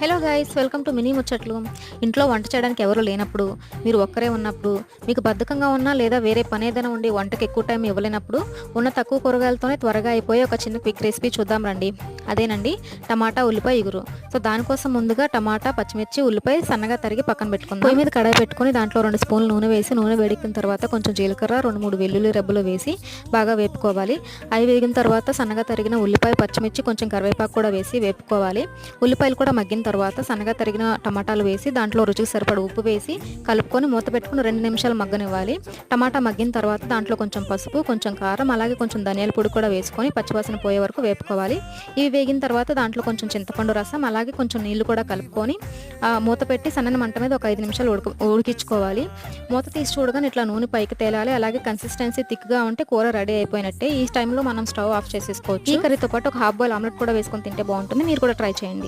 Hello guys, welcome to mini ముచ్చట్లు. ఇంట్లో వంట చేయడానికి ఎవరు లేనప్పుడు, మీరు ఒక్కరే ఉన్నప్పుడు, మీకు బద్ధకంగా ఉన్నా లేదా వేరే పని ఏదైనా ఉండి వంటకి ఎక్కువ టైం ఇవ్వలేనప్పుడు ఉన్న తక్కువ కూరగాయలతోనే త్వరగా అయిపోయే ఒక చిన్న క్విక్ రెసిపీ చూద్దాం రండి. అదేనండి టమాటా ఉల్లిపాయ ఇగురు. సో దానికోసం ముందుగా టమాటా, పచ్చిమిర్చి, ఉల్లిపాయ సన్నగా తరిగి పక్కన పెట్టుకుందాం. పొయ్యి మీద కడాయి పెట్టుకుని దాంట్లో 2 స్పూన్లు నూనె వేసి, నూనె వేడెక్కిన తర్వాత కొంచెం జీలకర్ర, 2-3 వెల్లుల్లి రెబ్బలు వేసి బాగా వేపుకోవాలి. అవి వేగిన తర్వాత సన్నగా తరిగిన ఉల్లిపాయ, పచ్చిమిర్చి, కొంచెం కరివేపాకు కూడా వేసి వేపుకోవాలి. ఉల్లిపాయలు కూడా మగ్గిన తర్వాత సన్నగా తరిగిన టమాటాలు వేసి దాంట్లో రుచికి సరిపడ ఉప్పు వేసి కలుపుకొని మూత పెట్టుకుని 2 నిమిషాలు మగ్గనివ్వాలి. టమాటా మగ్గిన తర్వాత దాంట్లో కొంచెం పసుపు, కొంచెం కారం, అలాగే కొంచెం ధనియాల పొడి కూడా వేసుకొని పచ్చివాసన పోయే వరకు వేపుకోవాలి. ఇవి వేగిన తర్వాత దాంట్లో కొంచెం చింతపండు రసం, అలాగే కొంచెం నీళ్లు కూడా కలుపుకొని మూత పెట్టి సన్నని మంట మీద ఒక 5 నిమిషాలు ఉడికించుకోవాలి. మూత తీసి చూడగానే ఇట్లా నూనె పైకి తేలాలి. అలాగే కన్సిస్టెన్సీ థిక్గా ఉంటే కూర రెడీ అయిపోయినట్టే. ఈ టైంలో మనం స్టవ్ ఆఫ్ చేసేసుకోవచ్చు. ఈ కర్రీతో పాటు ఒక హాఫ్ బాయిల్ ఆమ్లెట్ కూడా వేసుకొని తింటే బాగుంటుంది. మీరు కూడా ట్రై చేయండి.